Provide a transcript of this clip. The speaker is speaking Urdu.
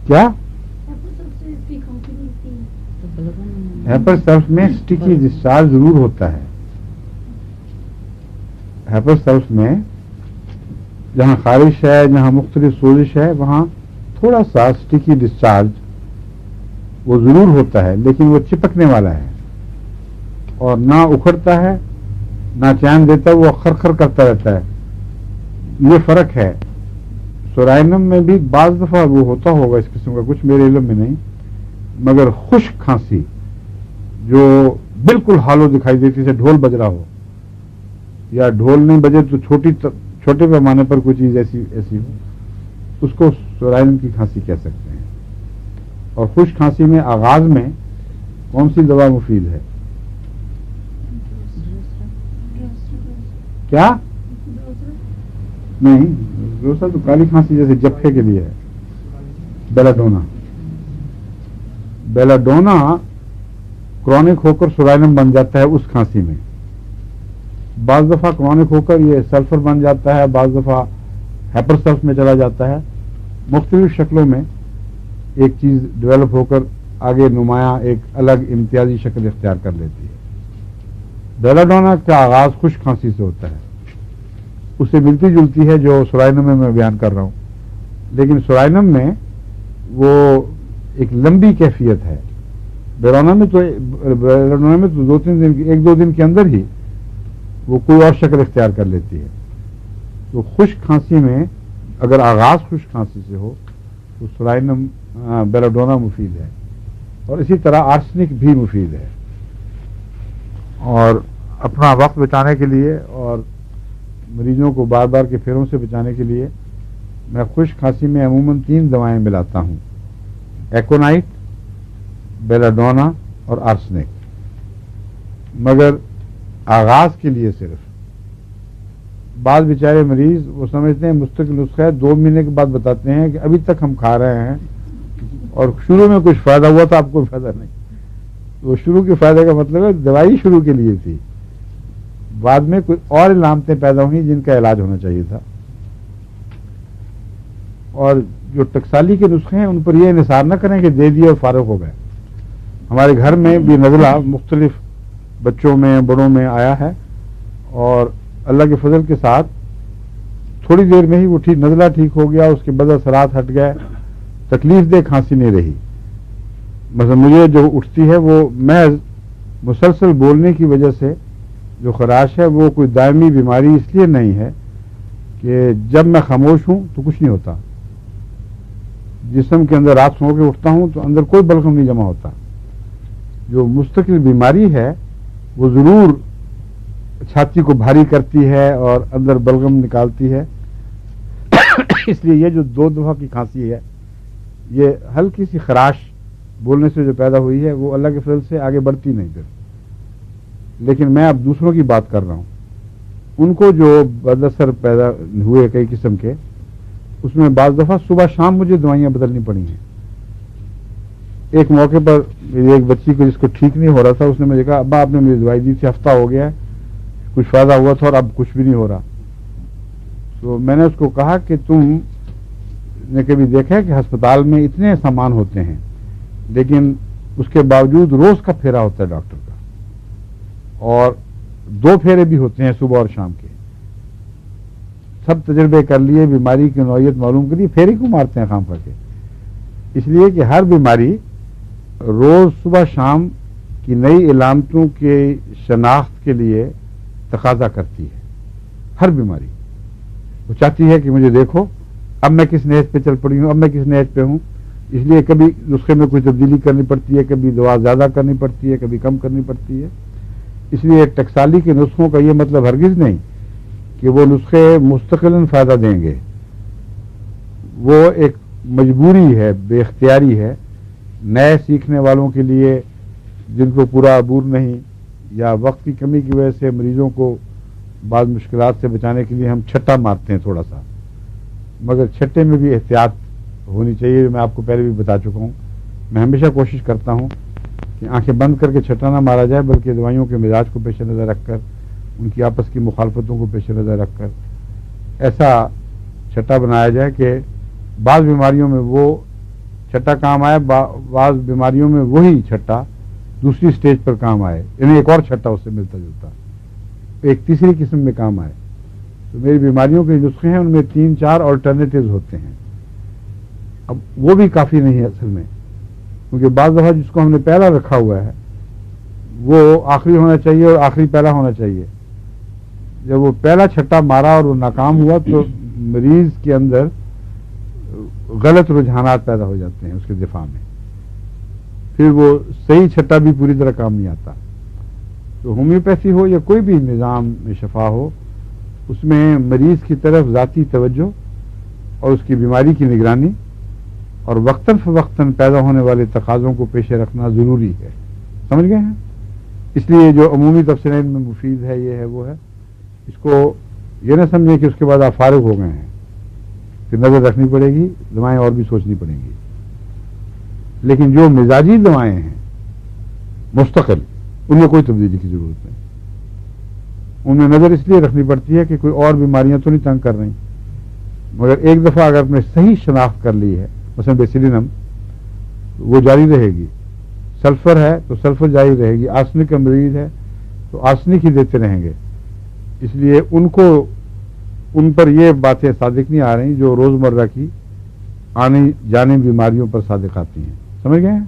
کیا ہیپر سلف میں اسٹکی ڈسچارج ضرور ہوتا ہے. ہیپر سلف میں جہاں خارش ہے، جہاں مختلف سوزش ہے، وہاں تھوڑا سا اسٹکی ڈسچارج وہ ضرور ہوتا ہے، لیکن وہ چپکنے والا ہے اور نہ اکھڑتا ہے نہ چین دیتا، وہ خرخر کرتا رہتا ہے. یہ فرق ہے. سورائنم میں بھی بعض دفعہ وہ ہوتا ہوگا اس قسم کا، کچھ میرے علم میں نہیں، مگر خشک کھانسی جو بالکل ہالو دکھائی دیتی ہے، ڈھول بج رہا ہو یا ڈھول نہیں بجے تو چھوٹے پیمانے پر کوئی چیز ایسی ہو، اس کو سورائنم کی کھانسی کہہ سکتے ہیں. اور خشک کھانسی میں آغاز میں کون سی دوا مفید ہے؟ کیا؟ نہیں، دوسرا تو کالی کھانسی جیسے جپھے کے لیے ہے. بیلاڈونا کرونک ہو کر سورائنم بن جاتا ہے اس کھانسی میں. بعض دفعہ کرونک ہو کر یہ سلفر بن جاتا ہے، بعض دفعہ ہیپر سلف میں چلا جاتا ہے. مختلف شکلوں میں ایک چیز ڈیولپ ہو کر آگے نمایاں ایک الگ امتیازی شکل اختیار کر لیتی ہے. بیلاڈونا کا آغاز خشک کھانسی سے ہوتا ہے، اس سے ملتی جلتی ہے جو سورائنم میں بیان کر رہا ہوں، لیکن سورائنم میں وہ ایک لمبی کیفیت ہے. بیلاڈونا میں تو ایک دو دن کے اندر ہی وہ کوئی اور شکل اختیار کر لیتی ہے. تو خشک کھانسی میں اگر آغاز خشک کھانسی سے ہو تو سورائنم بیلاڈونا مفید ہے، اور اسی طرح آرسنک بھی مفید ہے. اور اپنا وقت بچانے کے لیے اور مریضوں کو بار بار کے پھیروں سے بچانے کے لیے میں خشک کھانسی میں عموماً 3 دوائیں ملاتا ہوں: ایکونائٹ، بیلاڈونا اور آرسنک. مگر آغاز کے لیے صرف. بعض بیچارے مریض وہ سمجھتے ہیں مستقل نسخہ ہے، 2 مہینے کے بعد بتاتے ہیں کہ ابھی تک ہم کھا رہے ہیں اور شروع میں کچھ فائدہ ہوا تھا، آپ کو فائدہ نہیں. وہ شروع کے فائدے کا مطلب ہے دوائی شروع کے لیے تھی، بعد میں کوئی اور علامتیں پیدا ہوئیں جن کا علاج ہونا چاہیے تھا. اور جو ٹکسالی کے نسخے ہیں ان پر یہ انحصار نہ کریں کہ دے دیے اور فارغ ہو گئے. ہمارے گھر میں بھی نزلہ مختلف بچوں میں بڑوں میں آیا ہے، اور اللہ کے فضل کے ساتھ تھوڑی دیر میں ہی وہ نزلہ ٹھیک ہو گیا، اس کے بعد اثرات ہٹ گئے، تکلیف دہ کھانسی نہیں رہی. مثلا مجھے جو اٹھتی ہے وہ محض مسلسل بولنے کی وجہ سے جو خراش ہے، وہ کوئی دائمی بیماری اس لیے نہیں ہے کہ جب میں خاموش ہوں تو کچھ نہیں ہوتا. جسم کے اندر رات سو کے اٹھتا ہوں تو اندر کوئی بلغم نہیں جمع ہوتا. جو مستقل بیماری ہے وہ ضرور چھاتی کو بھاری کرتی ہے اور اندر بلغم نکالتی ہے. اس لیے یہ جو 2 دفعہ کی کھانسی ہے، یہ ہلکی سی خراش بولنے سے جو پیدا ہوئی ہے، وہ اللہ کے فضل سے آگے بڑھتی نہیں پھر. لیکن میں اب دوسروں کی بات کر رہا ہوں، ان کو جو بد اثر پیدا ہوئے کئی قسم کے، اس میں بعض دفعہ صبح شام مجھے دوائیاں بدلنی پڑی ہیں. ایک موقع پر میری ایک بچی کو جس کو ٹھیک نہیں ہو رہا تھا، اس نے مجھے کہا ابا آپ نے مجھے دوائی دی تھی، ہفتہ ہو گیا ہے، کچھ فائدہ ہوا تھا اور اب کچھ بھی نہیں ہو رہا. تو میں نے اس کو کہا کہ تم نے کبھی دیکھا ہے کہ ہسپتال میں اتنے سامان ہوتے ہیں لیکن اس کے باوجود روز کا پھیرا ہوتا ہے ڈاکٹر کا، اور 2 پھیرے بھی ہوتے ہیں صبح اور شام کے. سب تجربے کر لیے، بیماری کی نوعیت معلوم کری، پھیرے کیوں مارتے ہیں خام کر کے؟ اس لیے کہ ہر بیماری روز صبح شام کی نئی علامتوں کے شناخت کے لیے تقاضا کرتی ہے. ہر بیماری وہ چاہتی ہے کہ مجھے دیکھو اب میں کس نہج پہ چل پڑی ہوں، اب میں کس نہج پہ ہوں. اس لیے کبھی نسخے میں کچھ تبدیلی کرنی پڑتی ہے، کبھی دوا زیادہ کرنی پڑتی ہے، کبھی کم کرنی پڑتی ہے. اس لیے ٹکسالی کے نسخوں کا یہ مطلب ہرگز نہیں کہ وہ نسخے مستقلاً فائدہ دیں گے. وہ ایک مجبوری ہے، بے اختیاری ہے. نئے سیکھنے والوں کے لیے جن کو پورا عبور نہیں یا وقت کی کمی کی وجہ سے مریضوں کو بعض مشکلات سے بچانے کے لیے ہم چھٹا مارتے ہیں تھوڑا سا، مگر چھٹے میں بھی احتیاط ہونی چاہیے. میں آپ کو پہلے بھی بتا چکا ہوں، میں ہمیشہ کوشش کرتا ہوں کہ آنکھیں بند کر کے چھٹا نہ مارا جائے، بلکہ دوائیوں کے مزاج کو پیش نظر رکھ کر، ان کی آپس کی مخالفتوں کو پیش نظر رکھ کر ایسا چھٹا بنایا جائے کہ بعض بیماریوں میں وہ چھٹا کام آئے، بعض بیماریوں میں وہی چھٹا دوسری سٹیج پر کام آئے، یعنی ایک اور چھٹا اس سے ملتا جلتا ایک تیسری قسم میں کام آئے. تو میری بیماریوں کے نسخے ہیں ان میں 3-4 آلٹرنیٹیوز ہوتے ہیں. اب وہ بھی کافی نہیں ہے اصل میں، کیونکہ بعض دفعہ جس کو ہم نے پہلا رکھا ہوا ہے وہ آخری ہونا چاہیے اور آخری پہلا ہونا چاہیے. جب وہ پہلا چھٹا مارا اور وہ ناکام ہوا تو مریض کے اندر غلط رجحانات پیدا ہو جاتے ہیں اس کے دفاع میں، پھر وہ صحیح چھٹا بھی پوری طرح کام نہیں آتا. تو ہومیوپیتھی ہو یا کوئی بھی نظام میں شفا ہو، اس میں مریض کی طرف ذاتی توجہ اور اس کی بیماری کی نگرانی اور وقتاً فوقتاً پیدا ہونے والے تقاضوں کو پیش رکھنا ضروری ہے. سمجھ گئے ہیں؟ اس لیے جو عمومی تبصرے میں مفید ہے یہ ہے وہ ہے، اس کو یہ نہ سمجھیں کہ اس کے بعد آپ فارغ ہو گئے ہیں، پھر نظر رکھنی پڑے گی، دوائیں اور بھی سوچنی پڑیں گی. لیکن جو مزاجی دوائیں ہیں مستقل، ان میں کوئی تبدیلی کی ضرورت نہیں. ان میں نظر اس لیے رکھنی پڑتی ہے کہ کوئی اور بیماریاں تو نہیں تنگ کر رہی، مگر ایک دفعہ اگر آپ نے صحیح شناخت کر لی ہے، مثلا بیسیلینم وہ جاری رہے گی، سلفر ہے تو سلفر جاری رہے گی، آرسنک کا مریض ہے تو آرسنک ہی دیتے رہیں گے. اس لیے ان پر یہ باتیں صادق نہیں آ رہی جو روزمرہ کی آنے جانے بیماریوں پر صادق آتی ہیں. سمجھ گئے ہیں؟